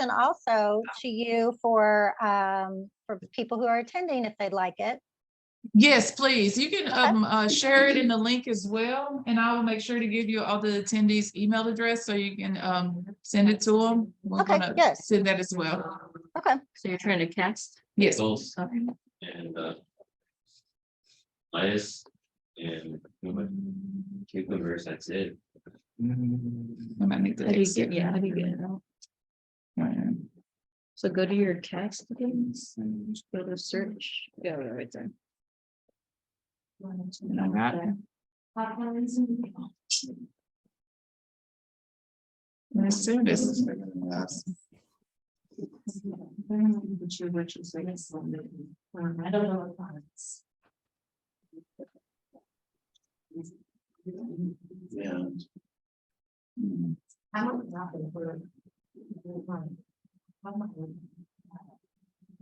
suggestion also to you for people who are attending if they'd like it. Yes, please. You can share it in the link as well, and I will make sure to give you all the attendees' email address so you can send it to them. We're Okay, gonna yes. send that as well. Okay. So you're trying to cast? Yes. Those Okay. and lettuce and cucumbers, that's it. I might need to How do you exit. get, yeah, how do you get it out? So go to your text again, and just go to search, yeah, right there. And I got it. Let's do this. I don't know. Yeah. I don't know.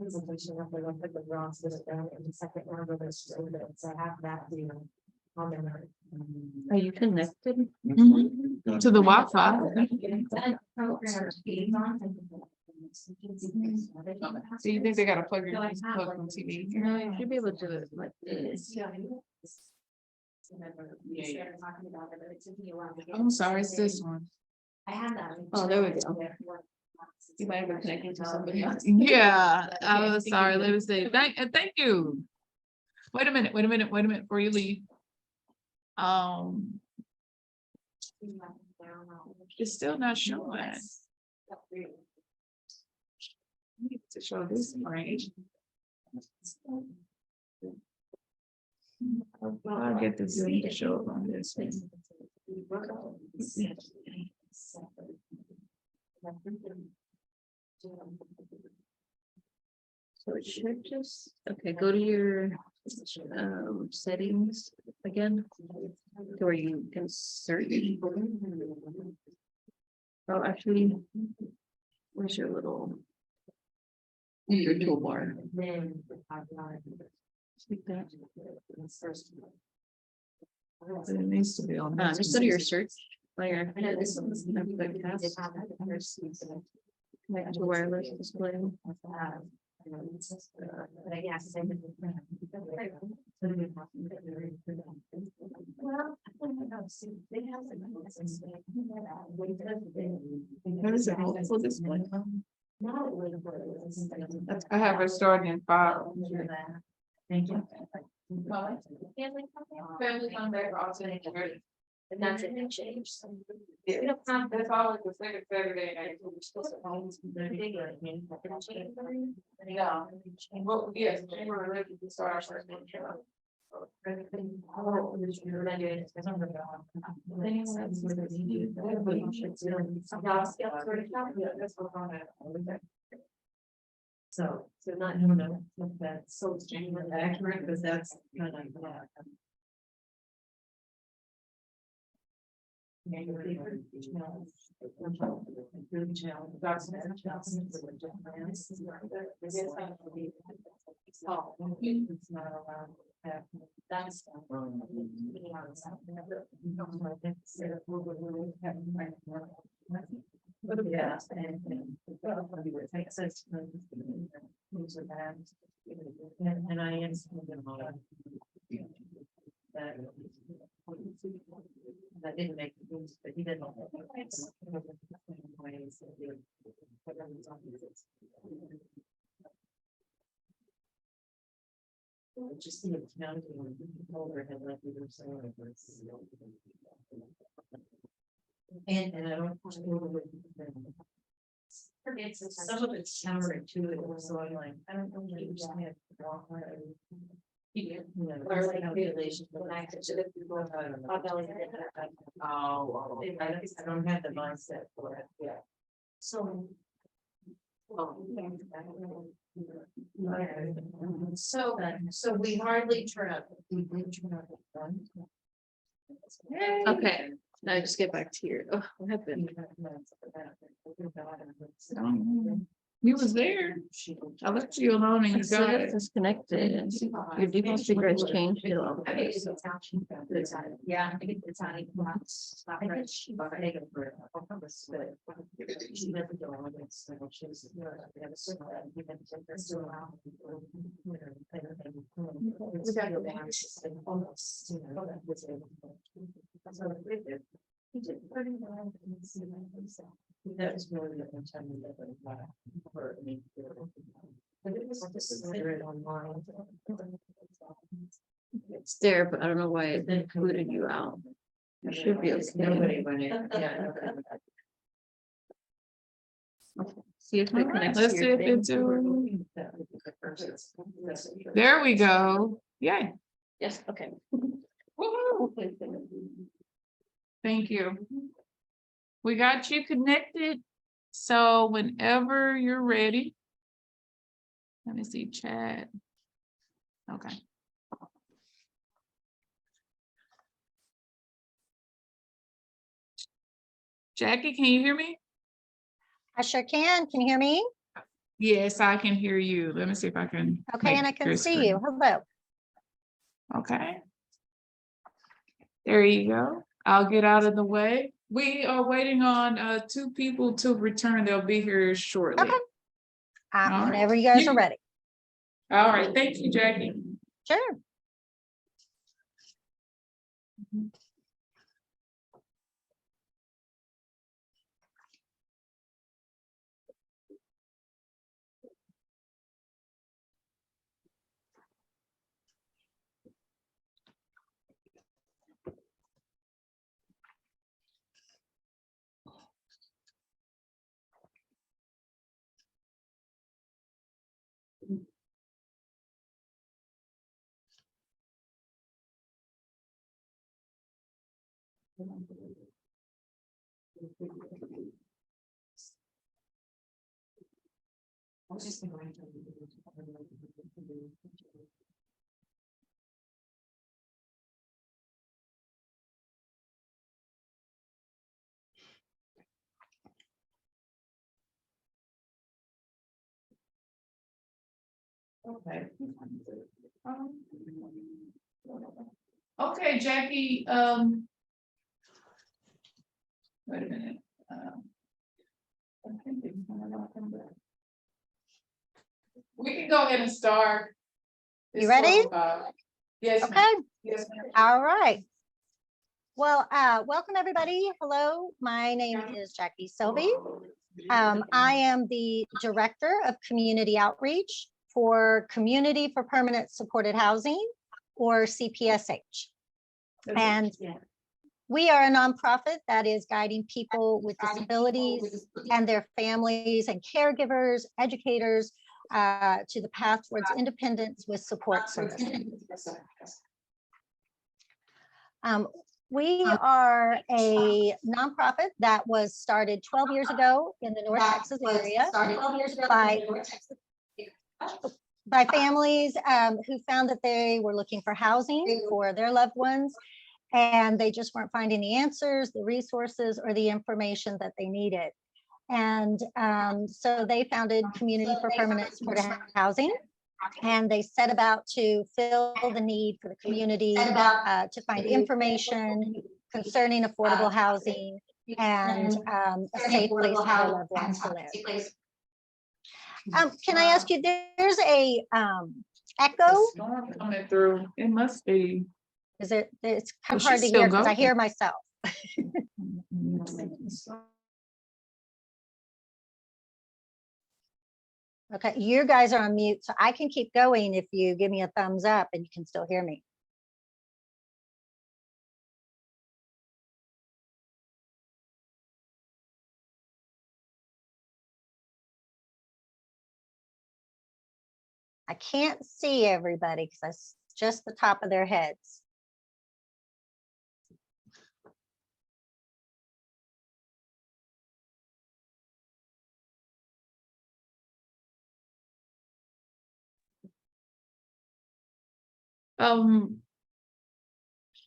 Presentation of the Ross is down in the second round of this, so I have that view on there. Are you connected? Mhm. To the Wi-Fi. So you think they gotta plug from TV? No, you should be able to do it like this. I'm sorry, it's this one. I had that. Oh, there we go. You might have been connecting to somebody else. Yeah, I was sorry. Let me say, thank you. Wait a minute before you leave. It's still not showing. I need to show this right. I'll get the Zoom to show up on this one. So it should just, okay, go to your settings again, to where you can search. Oh, actually, where's your little, your toolbar? Like that. But it needs to be on. Just go to your search layer. I know this one's. Connect to wireless display. But yeah, same with What is it? Multiple display? That's I have it starting in 5. Thank you. Family come back, I'll send it to her. And that's it, they changed. Yeah. That's all like the second Saturday night. Yeah. Well, yes, we were ready to start our first one. So not, no, that's so extremely accurate, because that's kind of. That's. Yeah. And I am. That didn't make the news, but he didn't. Just see it counting overhead like we were saying. And I don't. Some of it's counterintuitive, so I'm like, I don't know what you just have. Or like calculations. Oh, I don't have the mindset for it, yeah. So. So we hardly travel. Okay, now just get back to your, oh, what happened? You was there. I left you alone and you So got it's it. disconnected. Your default speaker has changed it all. Yeah, I think it's not even that's not right. But I think it's for a purpose, but she doesn't go on against, so she's, you know, they have a certain, even if they're still around. It's got to go down, it's just like almost, you know, that was it. That's what we did. He did put it around and see himself. That was really the time that for me. But it was just considered online. It's there, but I don't know why it included you out. You should be okay. Nobody went in, yeah. See if it Alright, connects. let's to see your if thing. it's there we go. Yay. Yes, okay. Woo-hoo. Thank you. We got you connected. So whenever you're ready. Let me see chat. Okay. Jackie, can you hear me? I sure can. Can you hear me? Yes, I can hear you. Let me see if I can. Okay, and I make your can see you. screen. Hello. Okay. There you go. I'll get out of the way. We are waiting on 2 people to return. They'll be here shortly. Okay. All right. Whenever you guys are ready. All right. Thank you, Jackie. Sure. I was just thinking. Okay. Okay, Jackie, wait a minute. We can go ahead and start. You It's ready? 12:05. Yes. ma'am. Okay. Yes, ma'am. All right. Well, welcome everybody. Hello, my name is Jackie Selby. I am the Director of Community Outreach for Community for Permanent Supported Housing, or CPSH. And we are a nonprofit that is guiding people with disabilities and their families and caregivers, educators, to the path towards independence with support services. We are a nonprofit that was started 12 years ago in the North Texas area by families who found that they were looking for housing for their loved ones, and they just weren't finding the answers, the resources, or the information that they needed. And so they founded Community for Permanent Supported Housing, and they set about to fill the need for the community to find information concerning affordable housing and a safe place for their loved ones to live. Can I ask you, there's a echo? Storm coming through. It must be. Is it? It's kind of Well, hard she's to hear still because I going. hear myself. Okay, you guys are on mute, so I can keep going if you give me a thumbs up and you can still hear me. I can't see everybody because that's just the top of their heads. I'm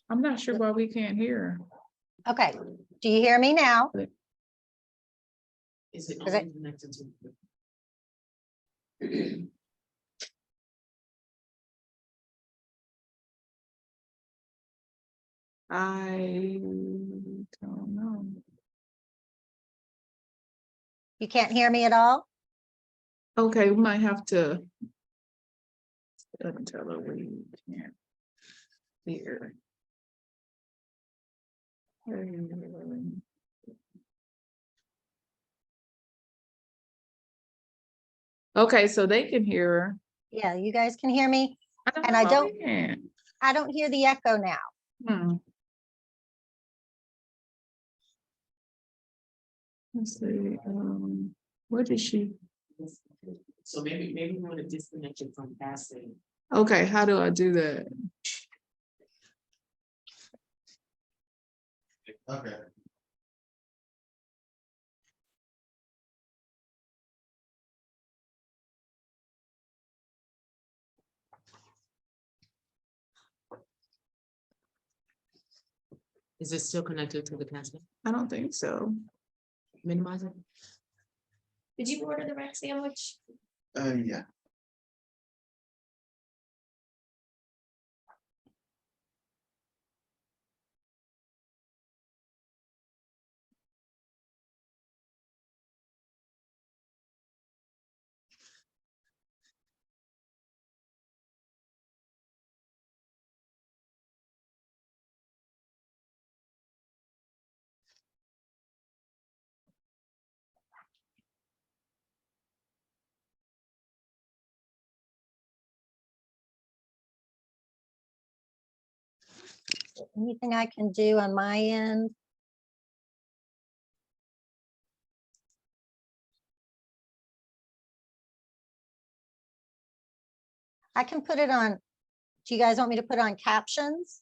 not sure why we can't hear. Okay, do you hear me now? Is it Is it- connected to? I don't know. You can't hear me at all? Okay, we might have to. Tell her we can't hear. Okay, so they can hear her. Yeah, you guys can hear me? And know I why don't- we can't. I don't hear the echo now. Hmm. Let's see, where did she? So maybe we want to disconnect it from passing. Okay, how do I do that? Okay. Is it still connected to the casket? I don't think so. Minimize it. Did you order the rack sandwich? Yeah. Anything I can do on my end? I can put it on. Do you guys want me to put on captions?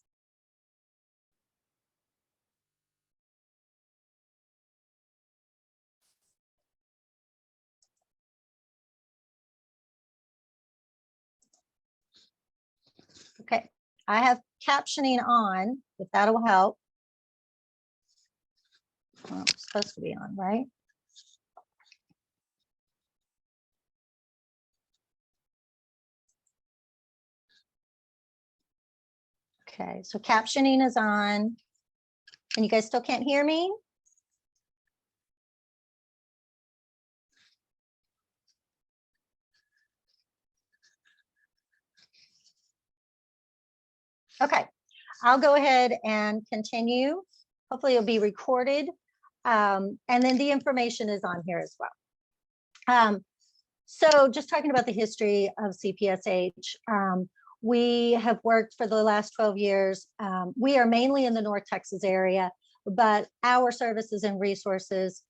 Okay, I have captioning on, if that'll help. Well, it's supposed to be on, right? Okay, so captioning is on. And you guys still can't hear me? Okay, I'll go ahead and continue. Hopefully it'll be recorded. And then the information is on here as well. So just talking about the history of CPSH, we have worked for the last 12 years. We are mainly in the North Texas area, but our services and resources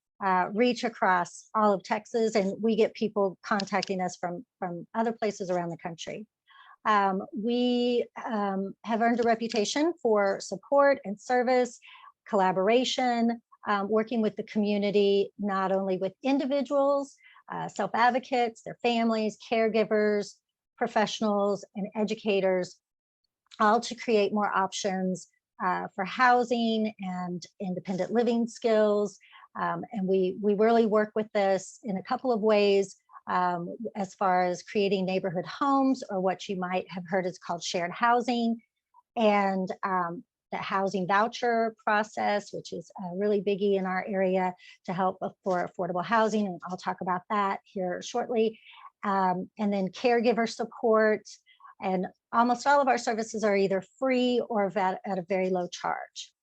reach across all of Texas, and we get people contacting us from other places around the country. We have earned a reputation for support and service, collaboration, working with the community, not only with individuals, self-advocates, their families, caregivers, professionals, and educators, all to create more options for housing and independent living skills. And we really work with this in a couple of ways, as far as creating neighborhood homes, or what you might have heard is called shared housing, and the housing voucher process, which is a really biggie in our area to help for affordable housing. And I'll talk about that here shortly. And then caregiver support. And almost all of our services are either free or at a very low charge.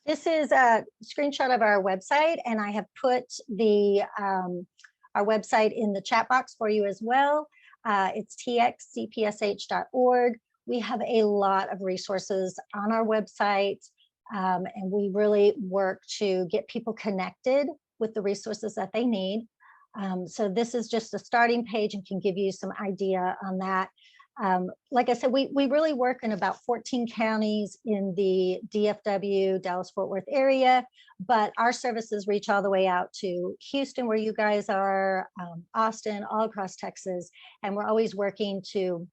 This is a screenshot of our website, and I have put the our website in the chat box for you as well. It's txcpsh.org. We have a lot of resources on our website, and we really work to get people connected with the resources that they need. So this is just a starting page and can give you some idea on that. Like I said, we really work in about 14 counties in the DFW, Dallas-Fort Worth area, but our services reach all the way out to Houston, where you guys are, Austin, all across Texas, and we're always working to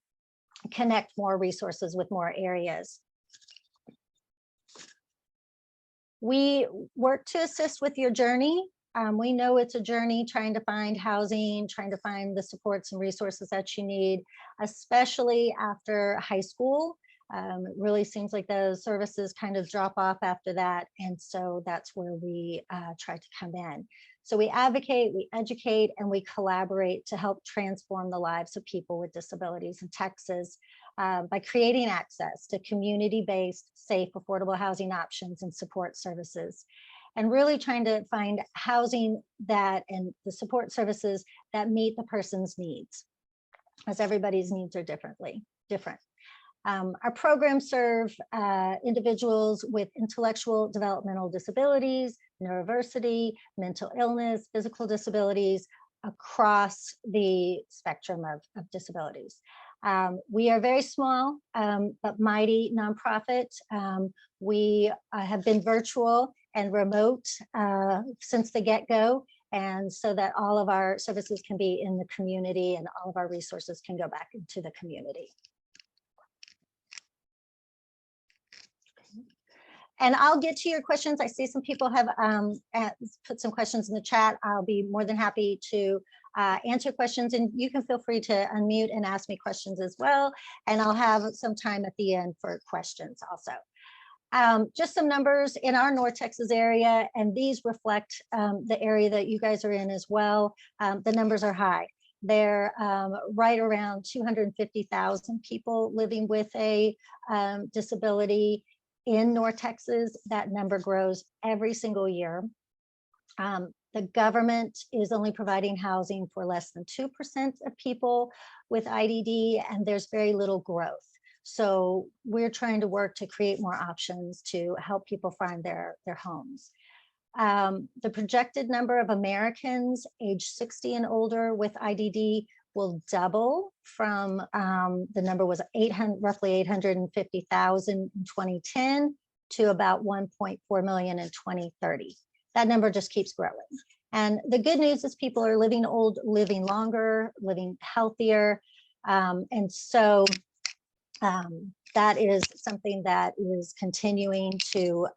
connect more resources with more areas. We work to assist with your journey. We know it's a journey trying to find housing, trying to find the supports and resources that you need, especially after high school. It really seems like those services kind of drop off after that. And so that's where we try to come in. So we advocate, we educate, and we collaborate to help transform the lives of people with disabilities in Texas by creating access to community-based, safe, affordable housing options and support services, and really trying to find housing that and the support services that meet the person's needs, as everybody's needs are different. Our programs serve individuals with intellectual developmental disabilities, neurodiversity, mental illness, physical disabilities across the spectrum of disabilities. We are very small, but mighty nonprofit. We have been virtual and remote since the get-go, and so that all of our services can be in the community and all of our resources can go back into the community. And I'll get to your questions. I see some people have put some questions in the chat. I'll be more than happy to answer questions, and you can feel free to unmute and ask me questions as well. And I'll have some time at the end for questions also. Just some numbers in our North Texas area, and these reflect the area that you guys are in as well. The numbers are high. They're right around 250,000 people living with a disability in North Texas. That number grows every single year. The government is only providing housing for less than 2% of people with IDD, and there's very little growth. So we're trying to work to create more options to help people find their homes. The projected number of Americans age 60 and older with IDD will double from the number was roughly 850,000 in 2010 to about 1.4 million in 2030. That number just keeps growing. And the good news is people are living living longer, living healthier. And so that is something that is continuing to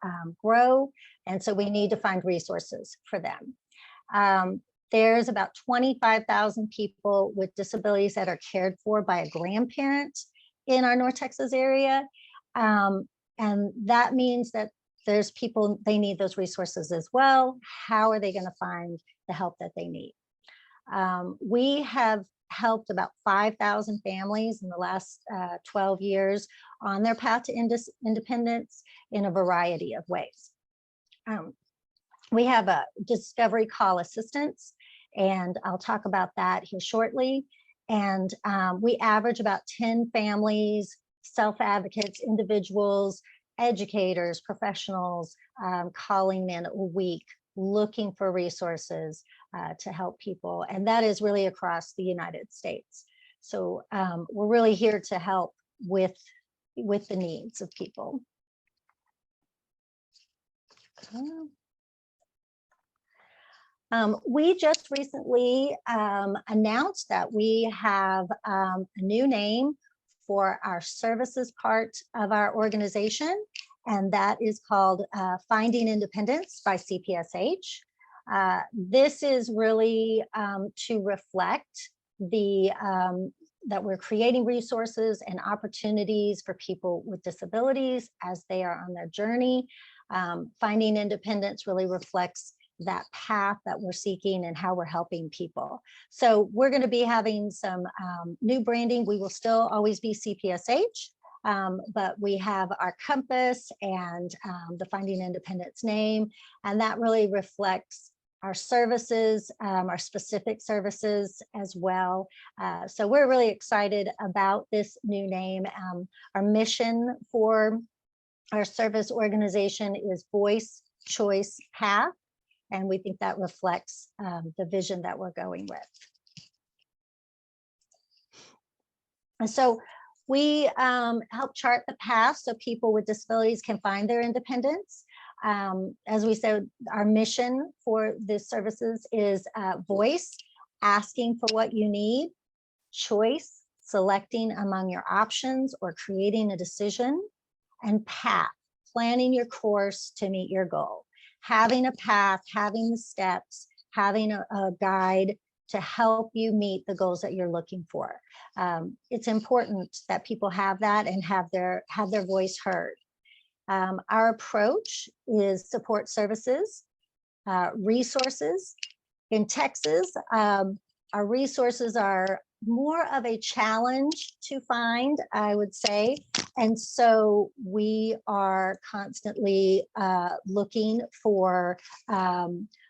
grow. And so we need to find resources for them. There's about 25,000 people with disabilities that are cared for by a grandparent in our North Texas area. And that means that there's people, they need those resources as well. How are they going to find the help that they need? We have helped about 5,000 families in the last 12 years on their path to independence in a variety of ways. We have a discovery call assistance, and I'll talk about that here shortly. And we average about 10 families, self-advocates, individuals, educators, professionals calling in a week looking for resources to help people. And that is really across the United States. So we're really here to help with the needs of people. We just recently announced that we have a new name for our services part of our organization, and that is called Finding Independence by CPSH. This is really to reflect that we're creating resources and opportunities for people with disabilities as they are on their journey. Finding Independence really reflects that path that we're seeking and how we're helping people. So we're going to be having some new branding. We will still always be CPSH, but we have our compass and the Finding Independence name, and that really reflects our services, our specific services as well. So we're really excited about this new name. Our mission for our service organization is Voice, Choice, Path. And we think that reflects the vision that we're going with. And so we help chart the path so people with disabilities can find their independence. As we said, our mission for this services is voice, asking for what you need, choice, selecting among your options or creating a decision, and path, planning your course to meet your goal, having a path, having the steps, having a guide to help you meet the goals that you're looking for. It's important that people have that and have their voice heard. Our approach is support services, resources. In Texas, our resources are more of a challenge to find, I would say. And so we are constantly looking for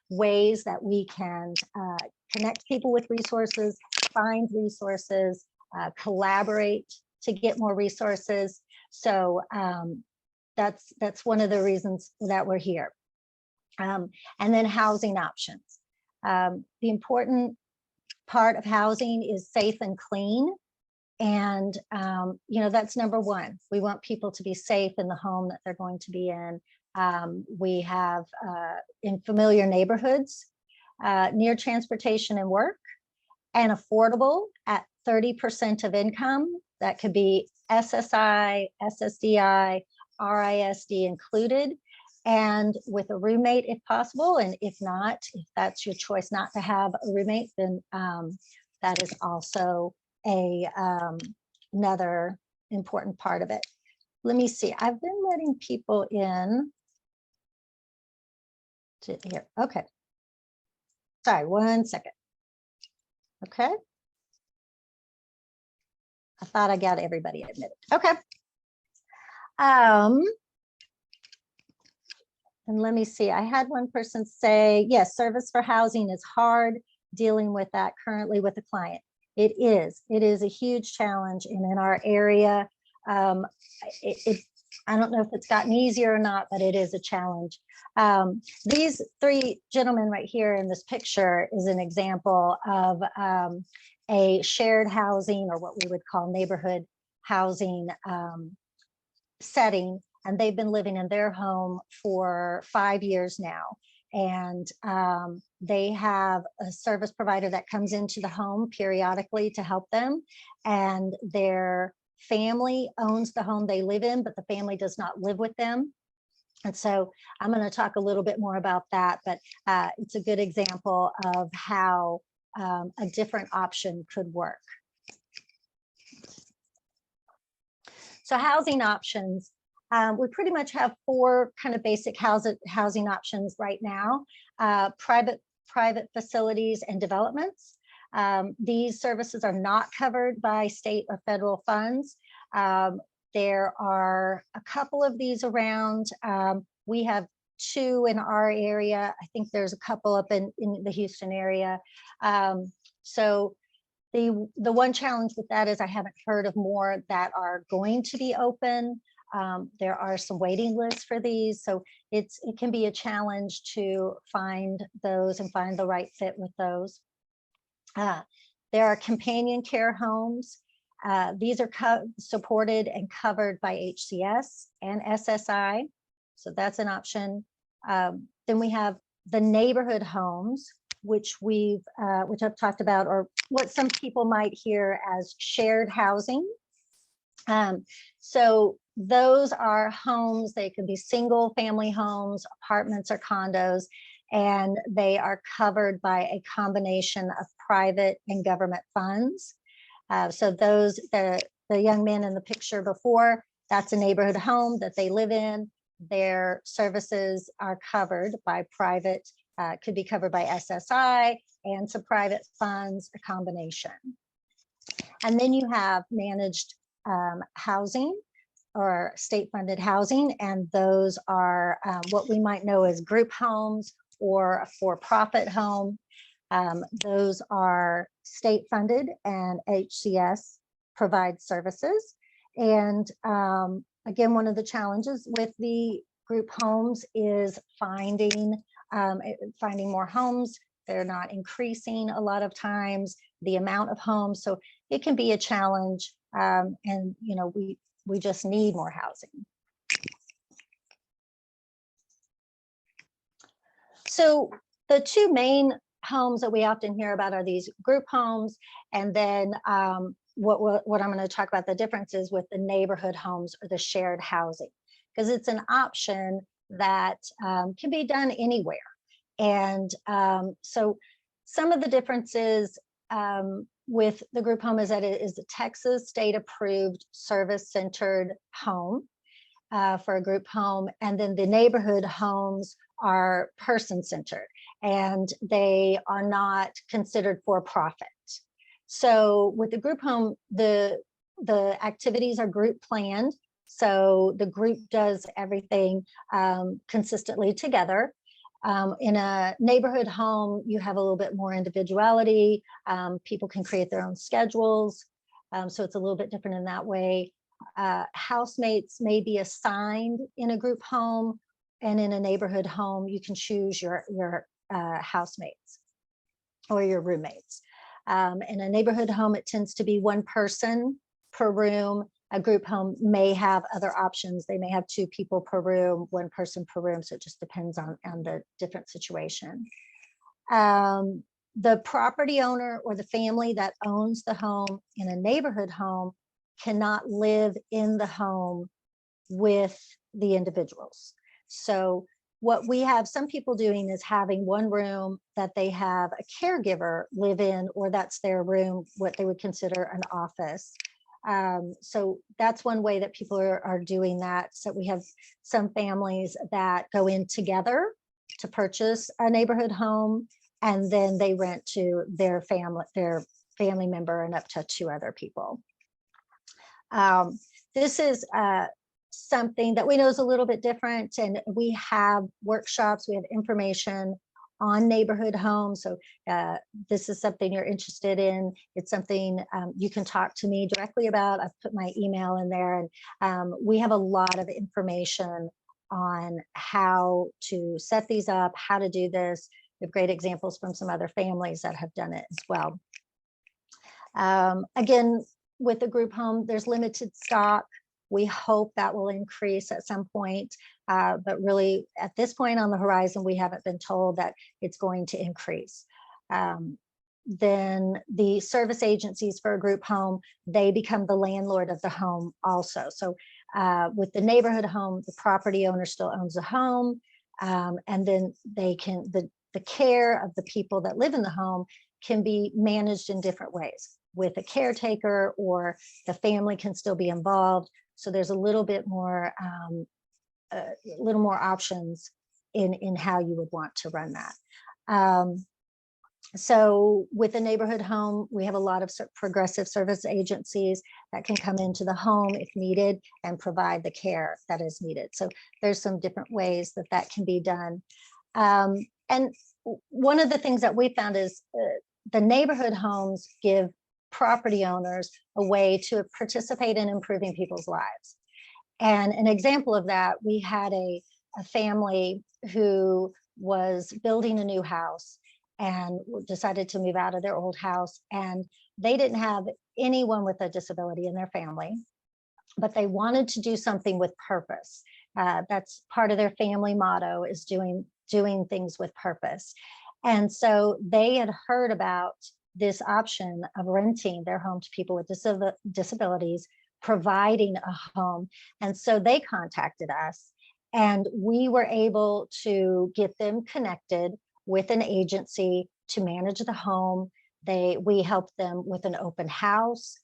ways that we can connect people with resources, find resources, collaborate to get more resources. So that's one of the reasons that we're here. And then housing options. The important part of housing is safe and clean. And, that's number one. We want people to be safe in the home that they're going to be in. We have in familiar neighborhoods, near transportation and work, and affordable at 30% of income. That could be SSI, SSDI, RISD included, and with a roommate if possible. And if not, if that's your choice not to have a roommate, then that is also another important part of it. Let me see. I've been letting people in to here. Okay. Sorry, 1 second. Okay. I thought I got everybody admitted. Okay. And let me see, I had one person say, yes, service for housing is hard, dealing with that currently with a client. It is a huge challenge. And in our area, I don't know if it's gotten easier or not, but it is a challenge. These three gentlemen right here in this picture is an example of a shared housing, or what we would call neighborhood housing setting. And they've been living in their home for 5 years now. And they have a service provider that comes into the home periodically to help them. And their family owns the home they live in, but the family does not live with them. And so I'm going to talk a little bit more about that, but it's a good example of how a different option could work. So housing options. We pretty much have 4 kind of basic housing options right now. Private facilities and developments. These services are not covered by state or federal funds. There are a couple of these around. We have 2 in our area. I think there's a couple up in the Houston area. So the one challenge with that is I haven't heard of more that are going to be open. There are some waiting lists for these, so it can be a challenge to find those and find the right fit with those. There are companion care homes. These are supported and covered by HCS and SSI, so that's an option. Then we have the neighborhood homes, which I've talked about, or what some people might hear as shared housing. So those are homes, they can be single family homes, apartments, or condos, and they are covered by a combination of private and government funds. So those, the young men in the picture before, that's a neighborhood home that they live in. Their services are covered by private, could be covered by SSI and some private funds, a combination. And then you have managed housing or state funded housing, and those are what we might know as group homes or a for-profit home. Those are state funded and HCS provides services. And again, one of the challenges with the group homes is finding more homes. They're not increasing a lot of times, the amount of homes. So it can be a challenge. And we just need more housing. So the 2 main homes that we often hear about are these group homes, and then what I'm going to talk about the differences with the neighborhood homes or the shared housing. because it's an option that can be done anywhere. And so some of the differences with the group home is that it is a Texas state approved service centered home for a group home. And then the neighborhood homes are person centered and they are not considered for profit. So with the group home, the activities are group planned. So the group does everything consistently together. In a neighborhood home, you have a little bit more individuality. People can create their own schedules. So it's a little bit different in that way. Housemates may be assigned in a group home, and in a neighborhood home, you can choose your housemates or your roommates. In a neighborhood home, it tends to be one person per room. A group home may have other options. They may have 2 people per room, 1 person per room. So it just depends on the different situation. The property owner or the family that owns the home in a neighborhood home cannot live in the home with the individuals. So what we have some people doing is having one room that they have a caregiver live in, or that's their room, what they would consider an office. So that's one way that people are doing that. So we have some families that go in together to purchase a neighborhood home, and then they rent to their family member and up to 2 other people. This is something that we know is a little bit different, and we have workshops, we have information on neighborhood homes. So this is something you're interested in. It's something you can talk to me directly about. I've put my email in there, and we have a lot of information on how to set these up, how to do this. We have great examples from some other families that have done it as well. Again, with the group home, there's limited stock. We hope that will increase at some point, but really at this point on the horizon, we haven't been told that it's going to increase. Then the service agencies for a group home, they become the landlord of the home also. So with the neighborhood home, the property owner still owns the home, and then they can, the care of the people that live in the home can be managed in different ways with a caretaker, or the family can still be involved. So there's a little bit more, options in how you would want to run that. So with a neighborhood home, we have a lot of progressive service agencies that can come into the home if needed and provide the care that is needed. So there's some different ways that that can be done. And one of the things that we found is the neighborhood homes give property owners a way to participate in improving people's lives. And an example of that, we had a family who was building a new house and decided to move out of their old house. And they didn't have anyone with a disability in their family, but they wanted to do something with purpose. That's part of their family motto, is doing things with purpose. And so they had heard about this option of renting their home to people with disabilities, providing a home. And so they contacted us, and we were able to get them connected with an agency to manage the home. We helped them with an open house.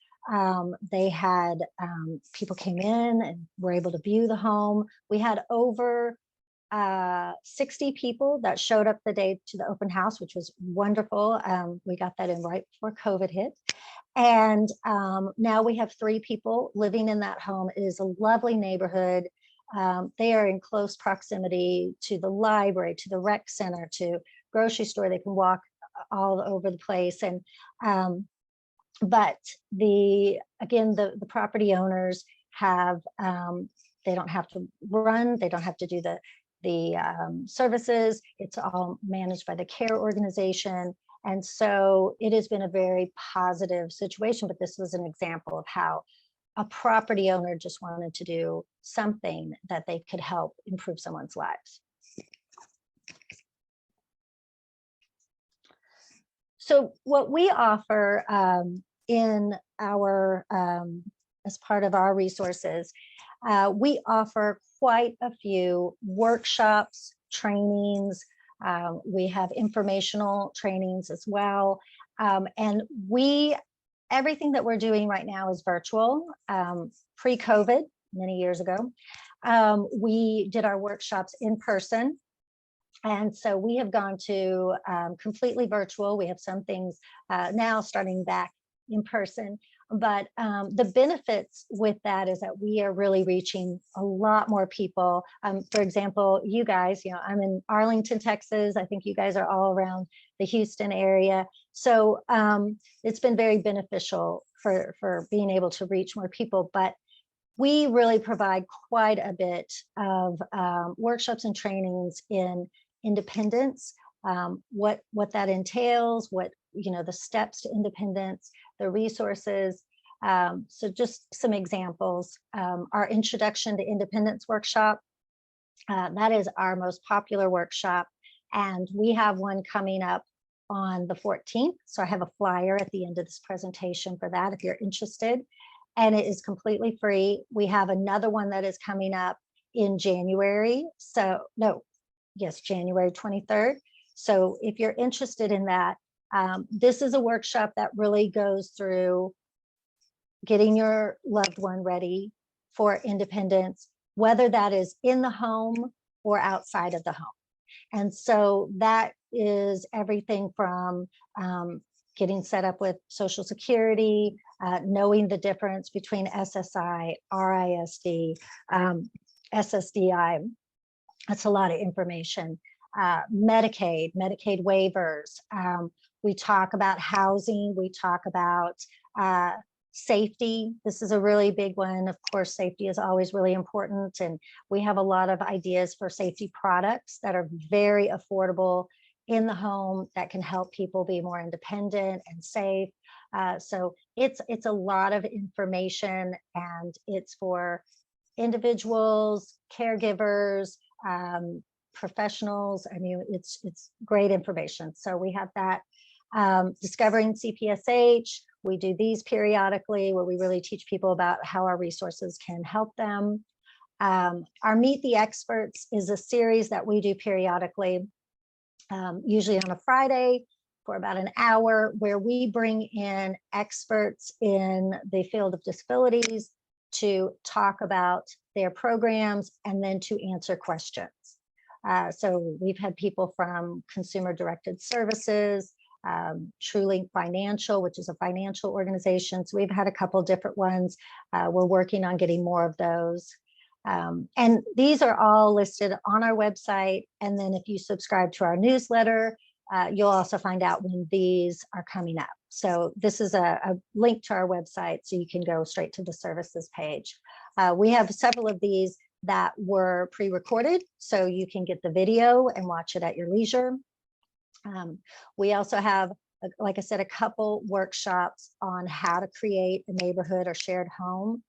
They had people came in and were able to view the home. We had over 60 people that showed up the day to the open house, which was wonderful. We got that in right before COVID hit. And now we have 3 people living in that home. It is a lovely neighborhood. They are in close proximity to the library, to the rec center, to grocery store. They can walk all over the place. And but the property owners have, they don't have to run, they don't have to do the services. It's all managed by the care organization. And so it has been a very positive situation, but this was an example of how a property owner just wanted to do something that they could help improve someone's lives. So what we offer in our, as part of our resources, We offer quite a few workshops, trainings. We have informational trainings as well. And everything that we're doing right now is virtual. Pre-COVID, many years ago, we did our workshops in person. And so we have gone to completely virtual. We have some things now starting back in person. But the benefits with that is that we are really reaching a lot more people. For example, you guys, I'm in Arlington, Texas. I think you guys are all around the Houston area. So it's been very beneficial for being able to reach more people. But we really provide quite a bit of workshops and trainings in independence, what that entails, what the steps to independence, the resources. So just some examples. Our Introduction to Independence workshop, that is our most popular workshop, and we have one coming up on the 14th. So I have a flyer at the end of this presentation for that if you're interested, and it is completely free. We have another one that is coming up in January. January 23rd. So if you're interested in that, this is a workshop that really goes through getting your loved one ready for independence, whether that is in the home or outside of the home. And so that is everything from getting set up with Social Security, knowing the difference between SSI, RISD, SSDI. That's a lot of information. Medicaid waivers. We talk about housing. We talk about safety. This is a really big one. Of course, safety is always really important. And we have a lot of ideas for safety products that are very affordable in the home that can help people be more independent and safe. So it's a lot of information, and it's for individuals, caregivers, professionals. I mean, it's great information. So we have that. Discovering CPSH. We do these periodically where we really teach people about how our resources can help them. Our Meet the Experts is a series that we do periodically, usually on a Friday for about an hour, where we bring in experts in the field of disabilities to talk about their programs and then to answer questions. So we've had people from Consumer Directed Services, Truly Financial, which is a financial organization. So we've had a couple different ones. We're working on getting more of those. And these are all listed on our website. And then if you subscribe to our newsletter, you'll also find out when these are coming up. So this is a link to our website, so you can go straight to the services page. We have several of these that were pre-recorded, so you can get the video and watch it at your leisure. We also have, like I said, a couple workshops on how to create a neighborhood or shared home.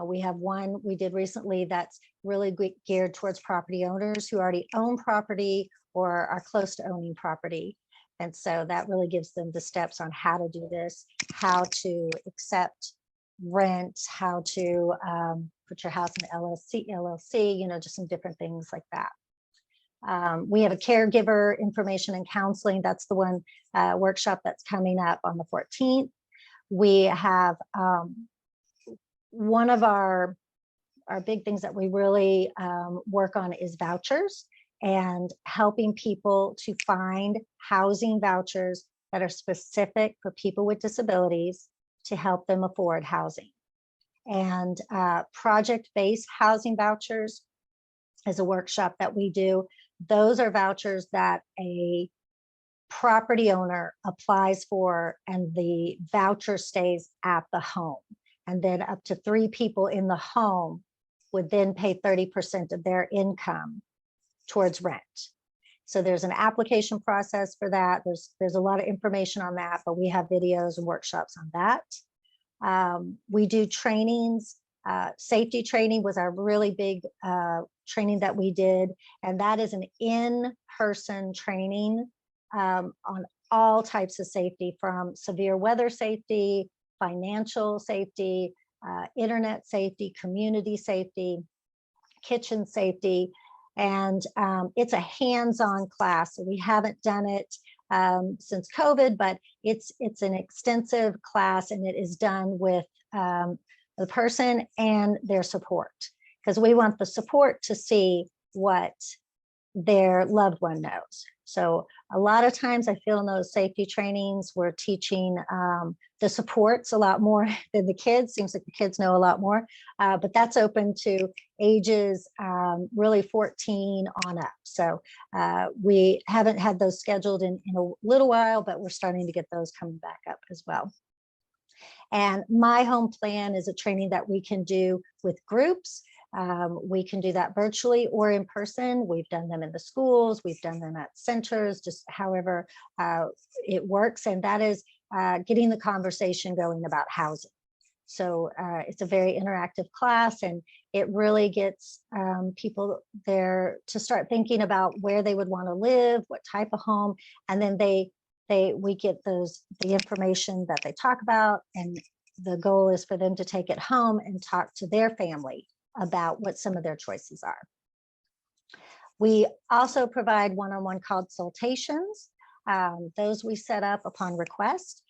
We have one we did recently that's really geared towards property owners who already own property or are close to owning property. And so that really gives them the steps on how to do this, how to accept rent, how to put your house in LLC, just some different things like that. We have a caregiver information and counseling. That's the one workshop that's coming up on the 14th. We have one of our big things that we really work on is vouchers, and helping people to find housing vouchers that are specific for people with disabilities to help them afford housing. And project-based housing vouchers is a workshop that we do. Those are vouchers that a property owner applies for, and the voucher stays at the home. And then up to 3 people in the home would then pay 30% of their income towards rent. So there's an application process for that. There's a lot of information on that, but we have videos and workshops on that. We do trainings. Safety training was our really big training that we did, and that is an in-person training on all types of safety, from severe weather safety, financial safety, internet safety, community safety, kitchen safety. And it's a hands-on class. So we haven't done it since COVID, but it's an extensive class, and it is done with the person and their support, because we want the support to see what their loved one knows. So a lot of times I feel in those safety trainings, we're teaching the supports a lot more than the kids. Seems like the kids know a lot more, but that's open to ages really 14 on up. So we haven't had those scheduled in a little while, but we're starting to get those coming back up as well. And My Home Plan is a training that we can do with groups. We can do that virtually or in person. We've done them in the schools, we've done them at centers, just however it works. And that is getting the conversation going about housing. So it's a very interactive class, and it really gets people there to start thinking about where they would want to live, what type of home, and then we get the information that they talk about, and the goal is for them to take it home and talk to their family about what some of their choices are. We also provide one-on-one consultations. Those we set up upon request.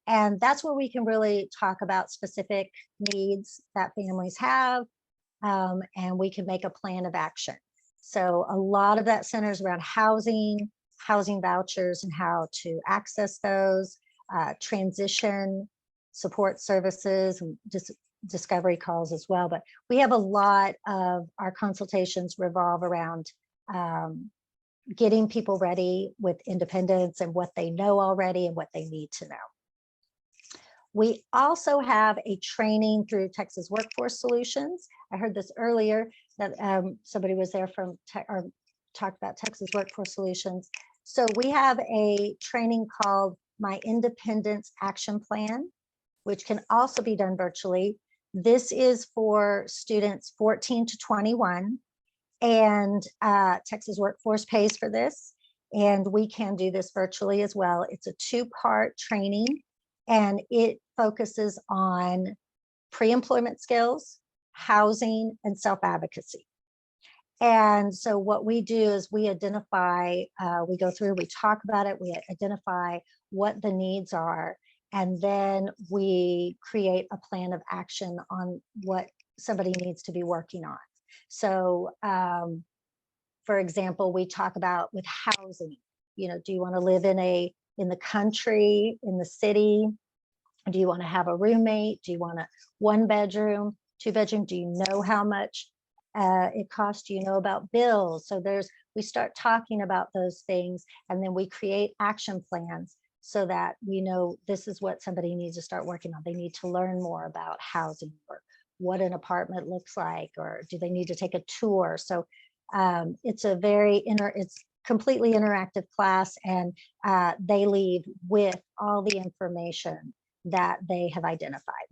And that's where we can really talk about specific needs that families have, and we can make a plan of action. So a lot of that centers around housing vouchers and how to access those, transition support services, and discovery calls as well. But we have a lot of our consultations revolve around getting people ready with independence and what they know already and what they need to know. We also have a training through Texas Workforce Solutions. I heard this earlier that somebody was there from or talked about Texas Workforce Solutions. So we have a training called My Independence Action Plan, which can also be done virtually. This is for students 14 to 21, and Texas Workforce pays for this, and we can do this virtually as well. It's a 2-part training, and it focuses on pre-employment skills, housing, and self-advocacy. And so what we do is we identify, we go through, we talk about it, we identify what the needs are, and then we create a plan of action on what somebody needs to be working on. So for example, we talk about with housing, do you want to live in the country, in the city? Do you want to have a roommate? Do you want a 1-bedroom, 2-bedroom? Do you know how much it costs? Do you know about bills? So we start talking about those things, and then we create action plans so that we know this is what somebody needs to start working on. They need to learn more about housing, or what an apartment looks like, or do they need to take a tour? So it's a it's completely interactive class, and they leave with all the information that they have identified.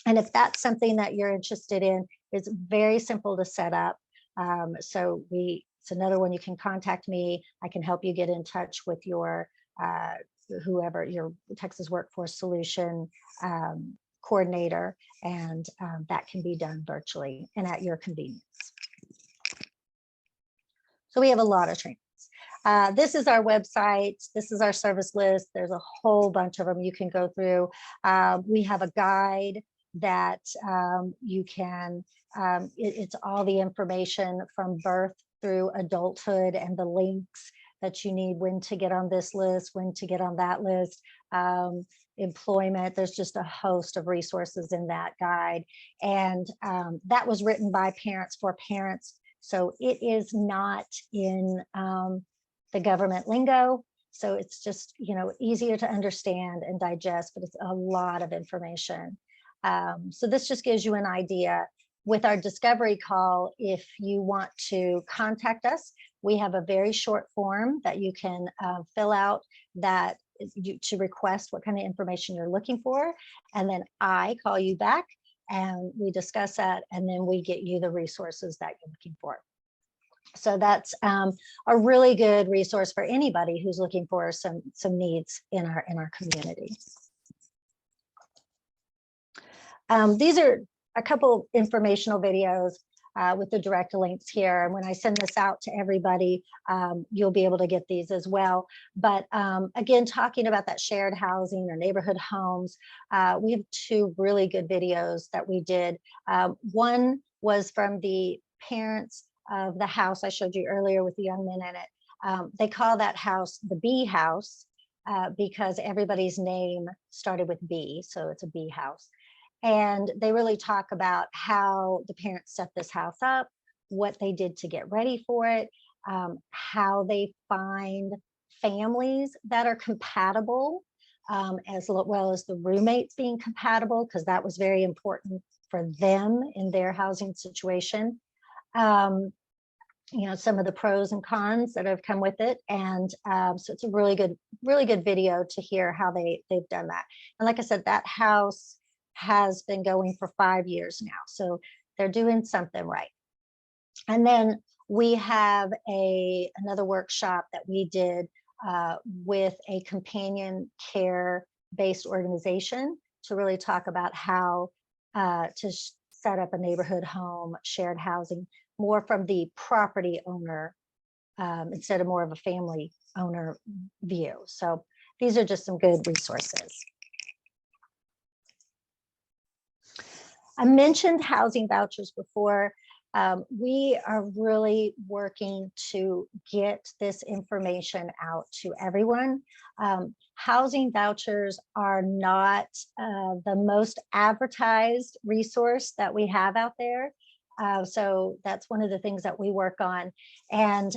And if that's something that you're interested in, it's very simple to set up. So it's another one. You can contact me. I can help you get in touch with your whoever your Texas Workforce Solution coordinator, and that can be done virtually and at your convenience. So we have a lot of trainings. This is our website. This is our service list. There's a whole bunch of them you can go through. We have a guide that you can, it's all the information from birth through adulthood, and the links that you need, when to get on this list, when to get on that list, employment. There's just a host of resources in that guide. And that was written by parents for parents. So it is not in the government lingo. So it's just, easier to understand and digest, but it's a lot of information. So this just gives you an idea. With our discovery call, if you want to contact us, we have a very short form that you can fill out to request what kind of information you're looking for. And then I call you back and we discuss that, and then we get you the resources that you're looking for. So that's a really good resource for anybody who's looking for some needs in our community. These are a couple informational videos with the direct links here. And when I send this out to everybody, you'll be able to get these as well. But again, talking about that shared housing or neighborhood homes, we have two really good videos that we did. One was from the parents of the house I showed you earlier with the young men in it. They call that house the B house because everybody's name started with B, so it's a B house. And they really talk about how the parents set this house up, what they did to get ready for it, how they find families that are compatible, as well as the roommates being compatible, because that was very important for them in their housing situation. You know, some of the pros and cons that have come with it. And so it's a really good video to hear how they've done that. And like I said, that house has been going for 5 years now. So they're doing something right. And then we have another workshop that we did with a companion care based organization to really talk about how to set up a neighborhood home, shared housing, more from the property owner instead of more of a family owner view. So these are just some good resources. I mentioned housing vouchers before. We are really working to get this information out to everyone. Housing vouchers are not the most advertised resource that we have out there. So that's one of the things that we work on. And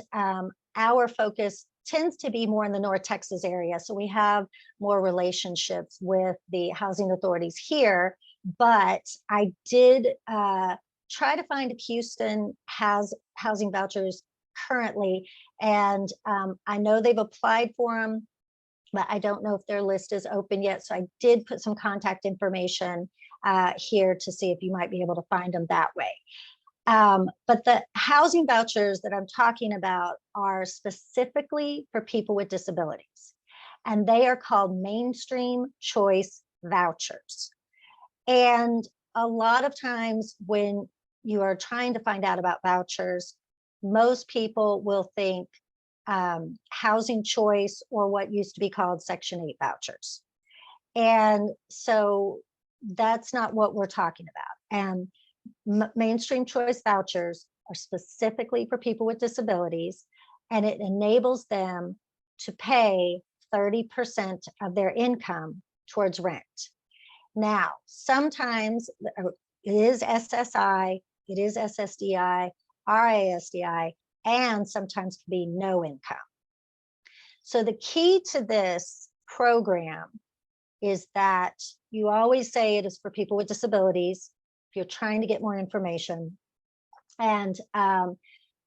our focus tends to be more in the North Texas area. So we have more relationships with the housing authorities here. But I did try to find if Houston has housing vouchers currently. And I know they've applied for them, but I don't know if their list is open yet. So I did put some contact information here to see if you might be able to find them that way. But the housing vouchers that I'm talking about are specifically for people with disabilities, and they are called mainstream choice vouchers. And a lot of times when you are trying to find out about vouchers, most people will think housing choice or what used to be called Section 8 vouchers. And so that's not what we're talking about. And mainstream choice vouchers are specifically for people with disabilities, and it enables them to pay 30% of their income towards rent. Now, sometimes it is SSI, it is SSDI, RASDI, and sometimes can be no income. So the key to this program is that you always say it is for people with disabilities if you're trying to get more information. And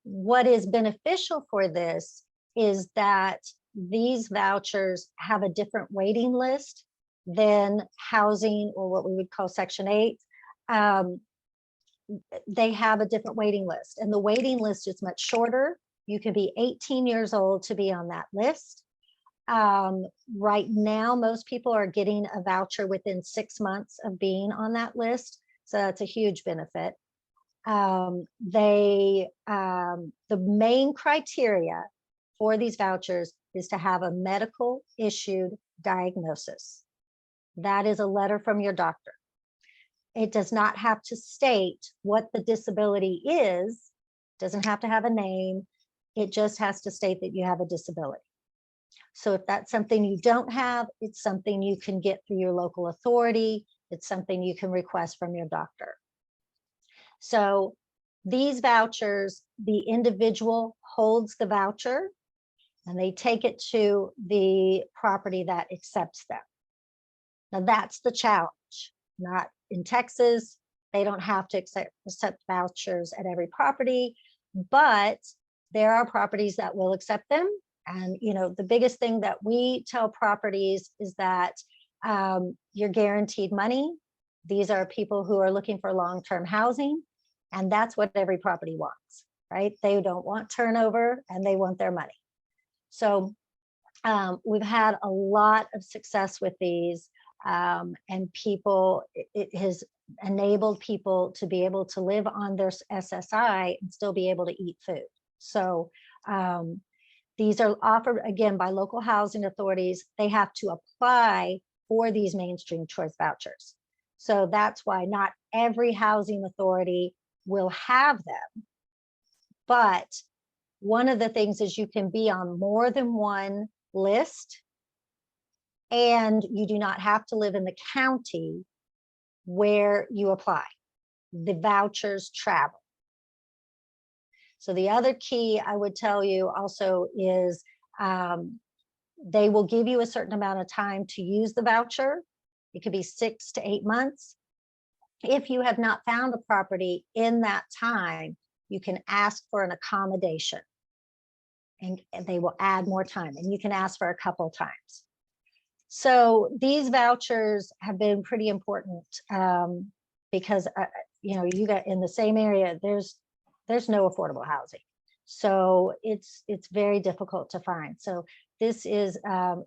what is beneficial for this is that these vouchers have a different waiting list than housing or what we would call Section 8. They have a different waiting list, and the waiting list is much shorter. You can be 18 years old to be on that list. Right now, most people are getting a voucher within 6 months of being on that list. So that's a huge benefit. The main criteria for these vouchers is to have a medical issued diagnosis. That is a letter from your doctor. It does not have to state what the disability is, doesn't have to have a name. It just has to state that you have a disability. So if that's something you don't have, it's something you can get through your local authority. It's something you can request from your doctor. So these vouchers, the individual holds the voucher and they take it to the property that accepts them. Now that's the challenge. Not in Texas, they don't have to accept vouchers at every property, but there are properties that will accept them. And you know, the biggest thing that we tell properties is that you're guaranteed money. These are people who are looking for long-term housing, and that's what every property wants, right? They don't want turnover and they want their money. So we've had a lot of success with these, and people, it has enabled people to be able to live on their SSI and still be able to eat food. So these are offered again by local housing authorities. They have to apply for these mainstream choice vouchers. So that's why not every housing authority will have them. But one of the things is you can be on more than one list, and you do not have to live in the county where you apply. The vouchers travel. So the other key I would tell you also is they will give you a certain amount of time to use the voucher. It could be 6 to 8 months. If you have not found a property in that time, you can ask for an accommodation, and they will add more time, and you can ask for a couple times. So these vouchers have been pretty important because you know, you got in the same area, there's no affordable housing. So it's very difficult to find. So this is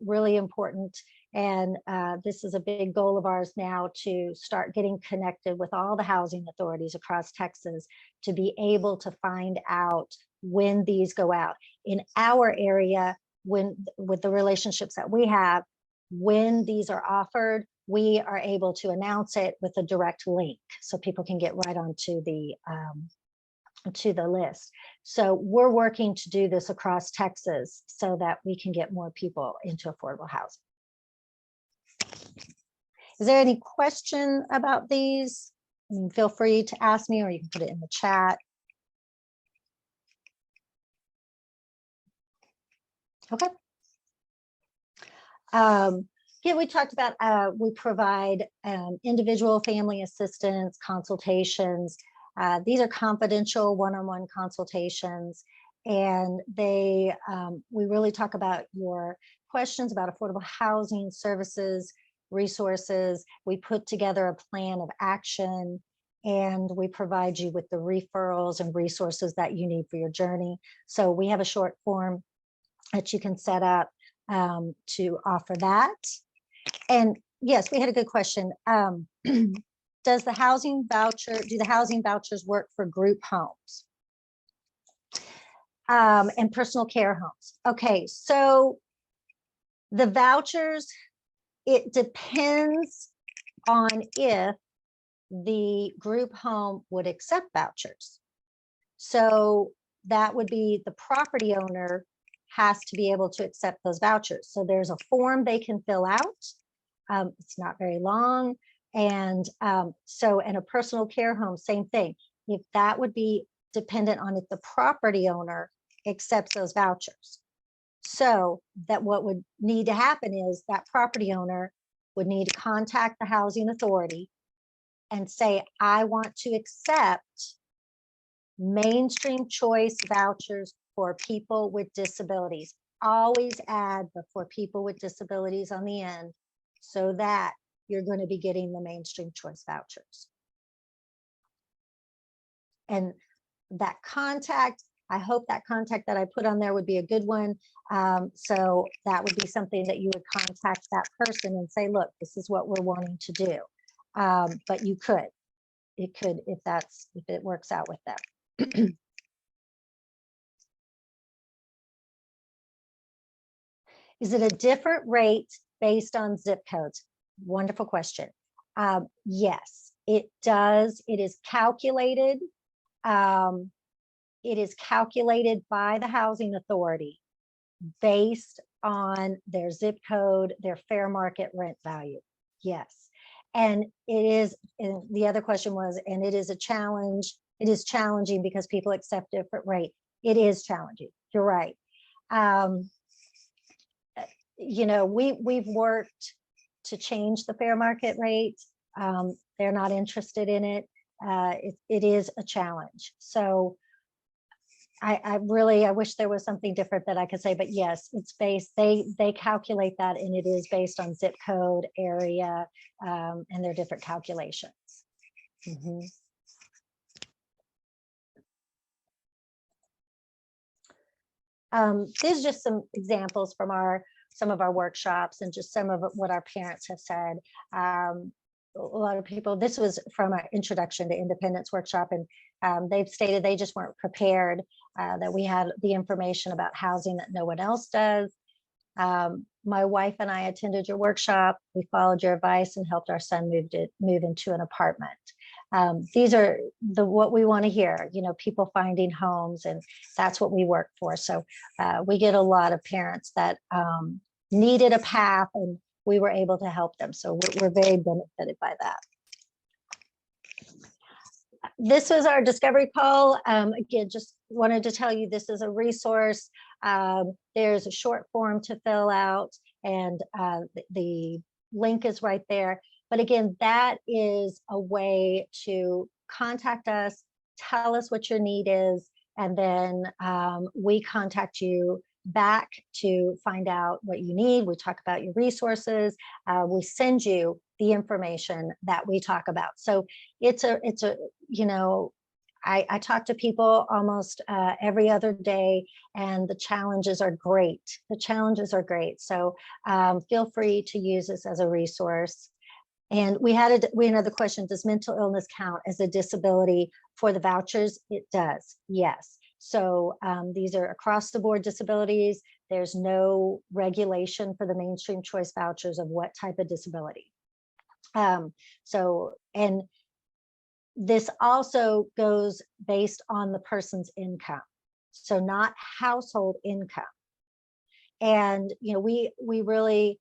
really important. And this is a big goal of ours now, to start getting connected with all the housing authorities across Texas to be able to find out when these go out. In our area, when with the relationships that we have, when these are offered, we are able to announce it with a direct link so people can get right onto the list. So we're working to do this across Texas so that we can get more people into affordable housing. Is there any question about these? I mean, feel free to ask me, or you can put it in the chat. Okay. Yeah, we talked about, we provide individual family assistance, consultations. These are confidential one-on-one consultations, and they we really talk about your questions about affordable housing services, resources. We put together a plan of action, and we provide you with the referrals and resources that you need for your journey. So we have a short form that you can set up to offer that. And yes, we had a good question. Does the housing voucher, do the housing vouchers work for group homes and personal care homes? Okay, so the vouchers, it depends on if the group home would accept vouchers. So that would be the property owner has to be able to accept those vouchers. So there's a form they can fill out. It's not very long. And so in a personal care home, same thing. If that would be dependent on if the property owner accepts those vouchers. So that what would need to happen is that property owner would need to contact the housing authority and say, I want to accept mainstream choice vouchers for people with disabilities. Always add the for people with disabilities on the end, so that you're going to be getting the mainstream choice vouchers. And that contact, I hope that contact that I put on there would be a good one. So that would be something that you would contact that person and say, look, this is what we're wanting to do. But you could, it could, if it works out with them. Is it a different rate based on zip codes? Wonderful question. Yes, it does. It is calculated. It is calculated by the housing authority based on their zip code, their fair market rent value. Yes. And it is, and the other question was, and it is a challenge. It is challenging because people accept different rate. It is challenging. You're right. You know, we've worked to change the fair market rate. They're not interested in it. It is a challenge. So I wish there was something different that I could say, but yes, it's based, they calculate that, and it is based on zip code, area, and their different calculations. Mm-hmm. These are just some examples from some of our workshops, and just some of what our parents have said. a lot of people, this was from our Introduction to Independence workshop, and they've stated they just weren't prepared, that we had the information about housing that no one else does. My wife and I attended your workshop. We followed your advice and helped our son move into an apartment. These are what we want to hear, people finding homes, and that's what we work for. So we get a lot of parents that needed a path, and we were able to help them. So we're very benefited by that. This was our discovery call. Again, just wanted to tell you this is a resource. There's a short form to fill out, and the link is right there. But again, that is a way to contact us, tell us what your need is, and then we contact you back to find out what you need. We talk about your resources. We send you the information that we talk about. So it's a I talk to people almost every other day, and the challenges are great. The challenges are great. So feel free to use this as a resource. And we had another question: does mental illness count as a disability for the vouchers? It does, yes. So these are across the board disabilities. There's no regulation for the mainstream choice vouchers of what type of disability. And this also goes based on the person's income, so not household income. And we really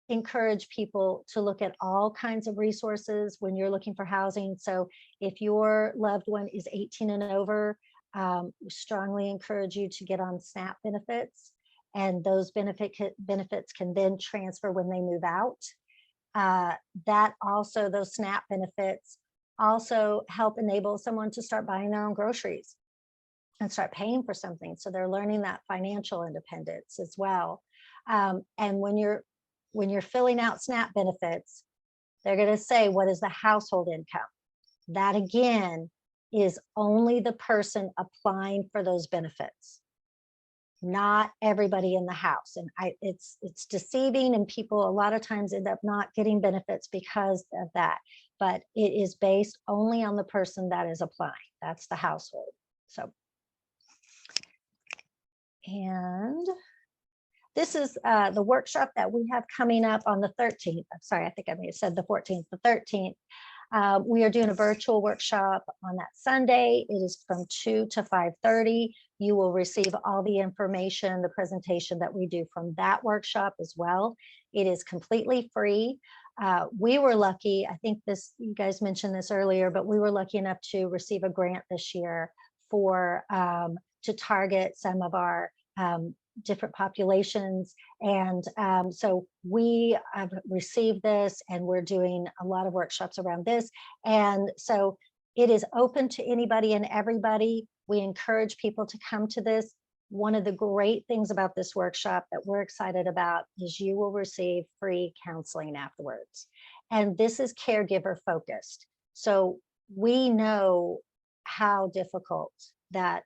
encourage people to look at all kinds of resources when you're looking for housing. So if your loved one is 18 and over, we strongly encourage you to get on SNAP benefits, and those benefits can then transfer when they move out. Those SNAP benefits also help enable someone to start buying their own groceries and start paying for something. So they're learning that financial independence as well. And when you're filling out SNAP benefits, they're going to say, what is the household income? That again is only the person applying for those benefits, not everybody in the house. And it's deceiving, and people a lot of times end up not getting benefits because of that. But it is based only on the person that is applying. That's the household. So, and this is the workshop that we have coming up on the 13th. I'm sorry, I think I may have said the 14th, the 13th. We are doing a virtual workshop on that Sunday. It is from 2 to 5:30. You will receive all the information, the presentation that we do from that workshop as well. It is completely free. We were lucky, I think you guys mentioned this earlier, but we were lucky enough to receive a grant this year to target some of our different populations. And so we have received this, and we're doing a lot of workshops around this. And so it is open to anybody and everybody. We encourage people to come to this. One of the great things about this workshop that we're excited about is you will receive free counseling afterwards. And this is caregiver focused. So we know how difficult that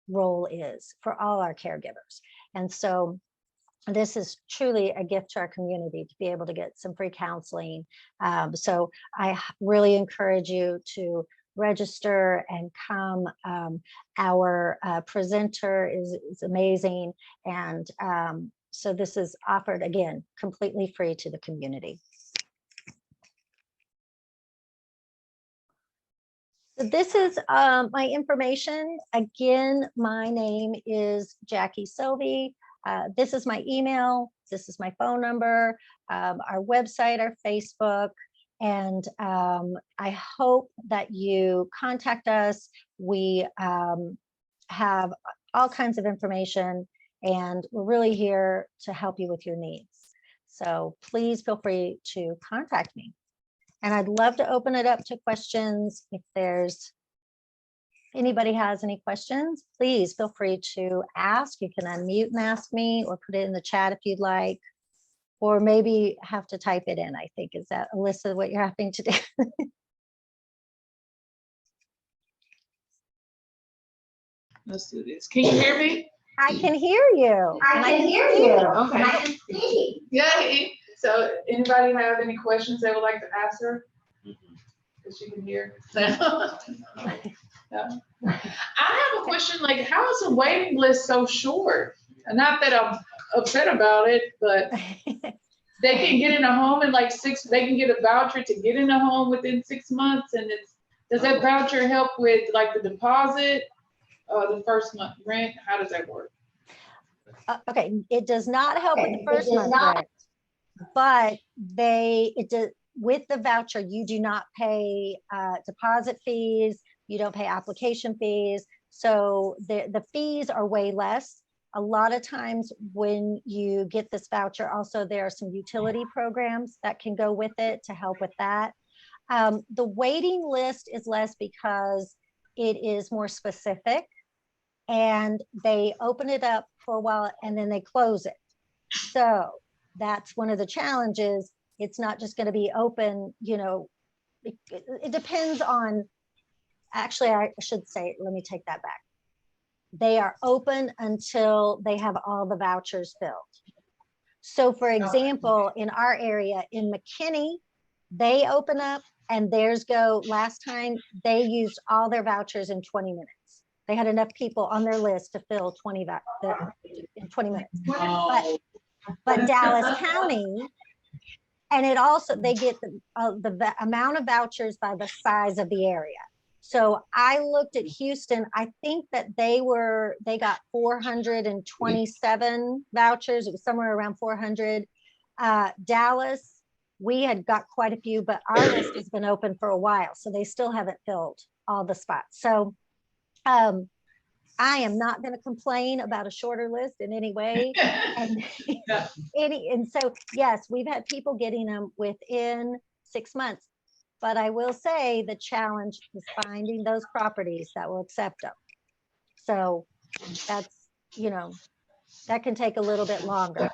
role is for all our caregivers. And so this is truly a gift to our community to be able to get some free counseling. So I really encourage you to register and come. Our presenter is amazing. And so this is offered, again, completely free to the community. So this is my information. Again, my name is Jackie Sylvie. This is my email. This is my phone number, our website, our Facebook. And I hope that you contact us. We have all kinds of information, and we're really here to help you with your needs. So please feel free to contact me. And I'd love to open it up to questions. If anybody has any questions, please feel free to ask. You can unmute and ask me, or put it in the chat if you'd like, or maybe have to type it in, I think. Is that, Alyssa, what you're having to do? Let's do this. Can you hear me? I can hear you. I can hear you. Okay. And I can see. Yeah. So anybody have any questions they would like to ask her? Because you can hear. Yeah. I have a question, like, how is the waiting list so short? And not that I'm upset about it, but they can get in a home in like they can get a voucher to get in a home within 6 months, and does that voucher help with like the deposit, the first month rent? How does that work? Okay, it does not help with the first month rent, but with the voucher, you do not pay deposit fees, you don't pay application fees. So the fees are way less. A lot of times when you get this voucher, also there are some utility programs that can go with it to help with that. The waiting list is less because it is more specific, and they open it up for a while and then they close it. So that's one of the challenges. It's not just going to be open, it depends on, actually, I should say, let me take that back. They are open until they have all the vouchers filled. So for example, in our area in McKinney, they open up and last time they used all their vouchers in 20 minutes. They had enough people on their list to fill 20 in 20 minutes. But Dallas County, and it also, they get the amount of vouchers by the size of the area. So I looked at Houston, I think that they got 427 vouchers. It was somewhere around 400. Dallas, we had got quite a few, but our list has been open for a while, so they still haven't filled all the spots. So I am not going to complain about a shorter list in any way. And, and so, yes, we've had people getting them within 6 months. But I will say the challenge is finding those properties that will accept them. So that's, that can take a little bit longer.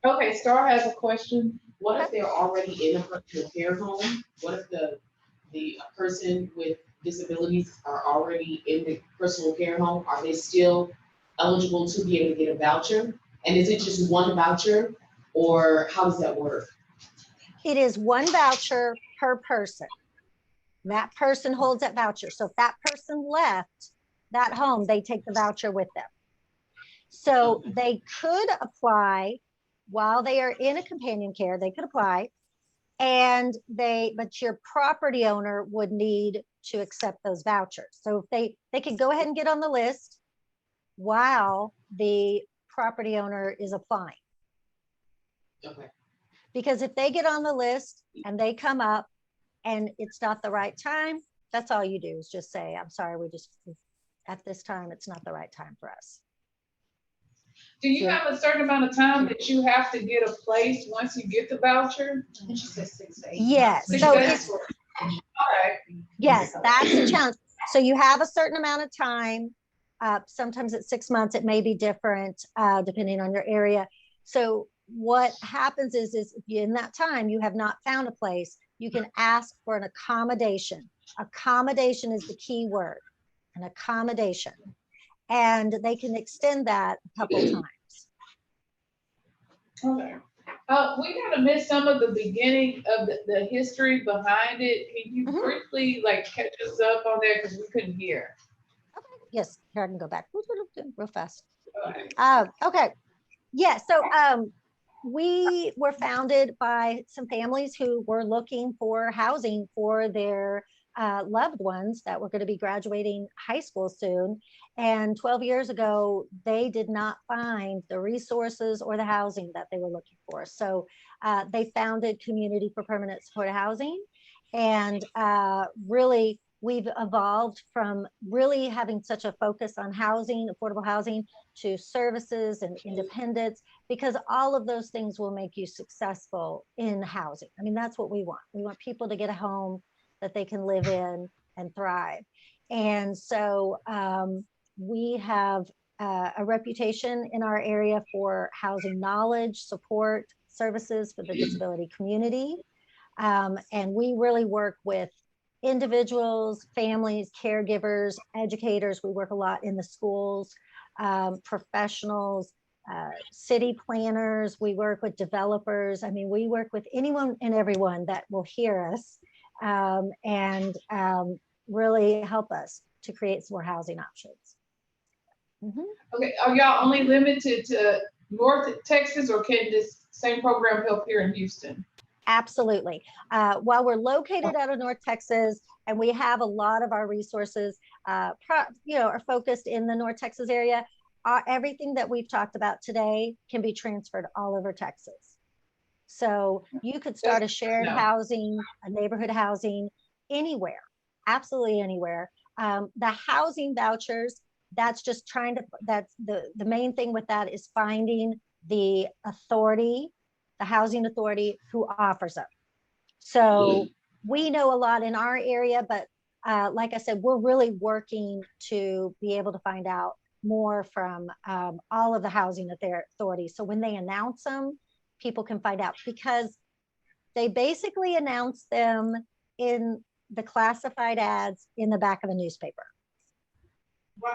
Okay, Star has a question. What if they're already in a personal care home? What if the person with disabilities are already in the personal care home? Are they still eligible to be able to get a voucher? And is it just one voucher, or how does that work? It is one voucher per person. That person holds that voucher. So if that person left that home, they take the voucher with them. So they could apply while they are in a companion care, they could apply, but your property owner would need to accept those vouchers. So if they could go ahead and get on the list while the property owner is applying. Okay. Because if they get on the list and they come up and it's not the right time, that's all you do is just say, I'm sorry, at this time, it's not the right time for us. Do you have a certain amount of time that you have to get a place once you get the voucher? And she says 6 to 8. Yes. Six So days? yes, that's the challenge. So you have a certain amount of time. Sometimes it's 6 months. It may be different depending on your area. So what happens is if you, in that time you have not found a place, you can ask for an accommodation. Accommodation is the key word, an accommodation. And they can extend that a couple times. Okay. We kind of missed some of the beginning of the history behind it. Can you briefly catch us up on that, because we couldn't hear? Okay. Yes, here I can go back real fast. Okay. Okay. Yeah, so we were founded by some families who were looking for housing for their loved ones that were going to be graduating high school soon. And 12 years ago, they did not find the resources or the housing that they were looking for. So they founded Community for Permanent Supported Housing. And really, we've evolved from really having such a focus on housing, affordable housing, to services and independence, because all of those things will make you successful in housing. I mean, that's what we want. We want people to get a home that they can live in and thrive. And so we have a reputation in our area for housing knowledge, support, services for the disability community. And we really work with individuals, families, caregivers, educators. We work a lot in the schools, professionals, city planners. We work with developers. I mean, we work with anyone and everyone that will hear us. and really help us to create some more housing options. Mhm. Okay, are y'all only limited to North Texas, or can this same program help here in Houston? Absolutely. While we're located out of North Texas and we have a lot of our resources, are focused in the North Texas area, everything that we've talked about today can be transferred all over Texas. So you could start a shared housing, a neighborhood housing anywhere, absolutely anywhere. The housing vouchers, that's just that's the main thing with that is finding the authority, the housing authority who offers them. So we know a lot in our area, but like I said, we're really working to be able to find out more from all of the housing authorities. So when they announce them, people can find out, because they basically announce them in the classified ads in the back of the newspaper,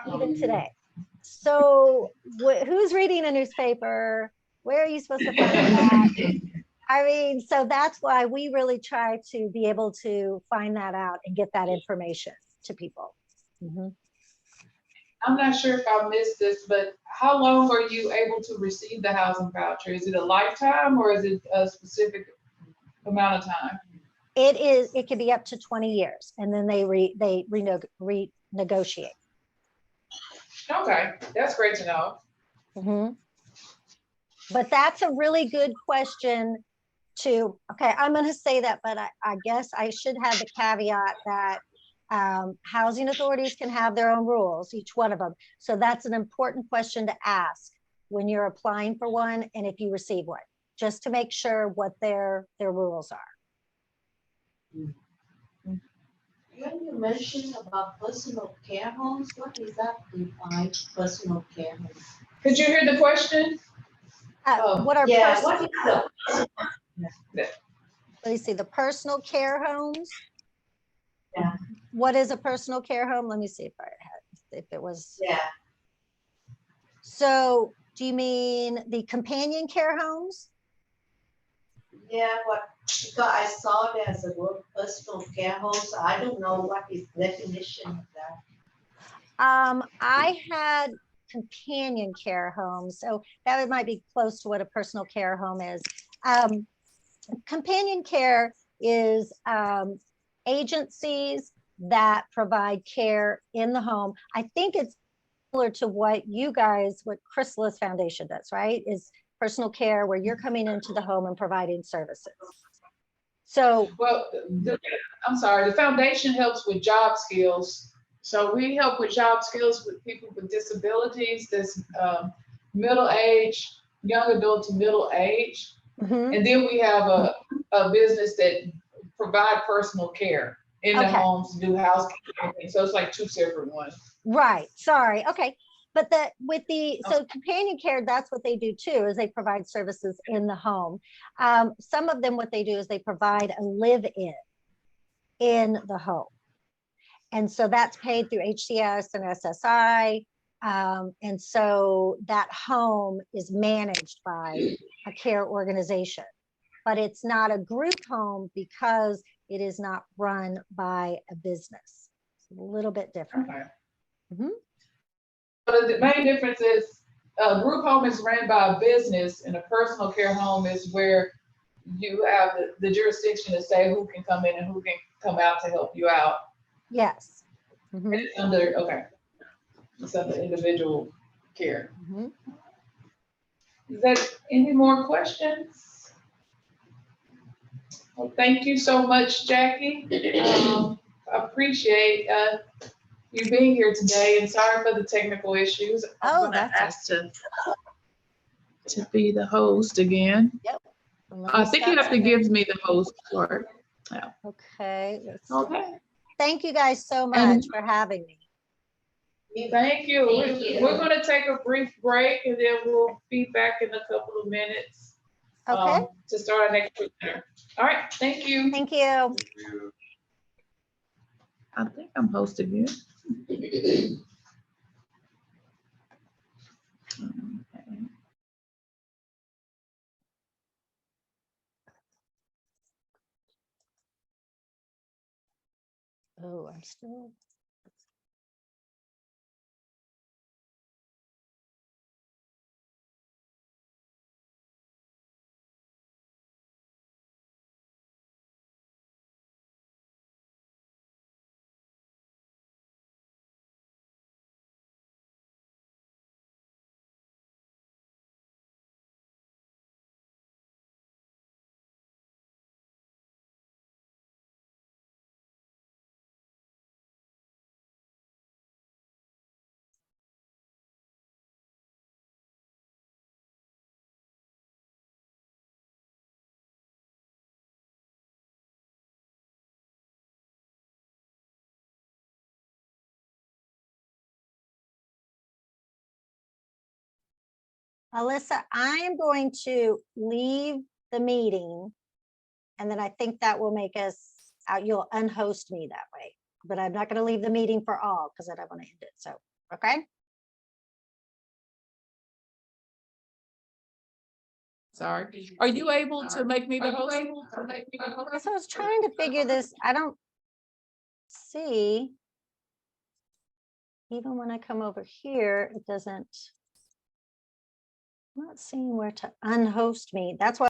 even today. So who's reading a newspaper? Where are you supposed to find that? I mean, so that's why we really try to be able to find that out and get that information to people. Mhm. I'm not sure if I missed this, but how long are you able to receive the housing voucher? Is it a lifetime or is it a specific amount of time? It can be up to 20 years, and then they renegotiate. Okay, that's great to know. Mhm. But that's a really good question okay, I'm going to say that, but I guess I should have the caveat that housing authorities can have their own rules, each one of them. So that's an important question to ask when you're applying for one and if you receive one, just to make sure what their rules are. When you mentioned about personal care homes, what is that defined, personal care homes? Did you hear the question? What are Yeah, what is the? let me see, the personal care homes? Yeah. What is a personal care home? Let me see if it was. Yeah. So do you mean the companion care homes? Yeah, because I saw there's a word personal care home, so I don't know what is the definition of that. I had companion care homes, so that might be close to what a personal care home is. Companion care is agencies that provide care in the home. I think it's similar to what Chrysalis Foundation does, right? Is personal care where you're coming into the home and providing services. So, well, I'm sorry, the foundation helps with job skills. So we help with job skills with people with disabilities, this middle age, young adult to middle age. mhm. And then we have a business that provide personal care in the homes, do housekeeping. So it's like two separate ones. Right. Sorry. Okay. But so companion care, that's what they do too, is they provide services in the home. Some of them, what they do is they provide a live-in in the home. And so that's paid through HCS and SSI. And so that home is managed by a care organization, but it's not a group home because it is not run by a business. It's a little bit different. Okay. Mm-hmm. But the main difference is a group home is ran by a business, and a personal care home is where you have the jurisdiction to say who can come in and who can come out to help you out. Yes. Mm-hmm. It's under individual care. Mm-hmm. Is there any more questions? Well, thank you so much, Jackie. I appreciate you being here today, and sorry for the technical issues. I'm gonna ask to be the host again. Yep. I think you have to give me the host part. Yeah. Okay. Okay. Thank you guys so much for having me. Thank you. We're going to take a brief break, and then we'll be back in a couple of minutes. Okay. To start our next presenter. All right. Thank you. Thank you. I think I'm hosting you. Oh, I'm still. Alyssa, I am going to leave the meeting. And then I think that will make us, you'll unhost me that way. But I'm not going to leave the meeting for all because I don't want to end it. So, okay. Sorry. Are you able to make me the host? So I was trying to figure this. I don't see. Even when I come over here, it doesn't. I'm not seeing where to unhost me. That's why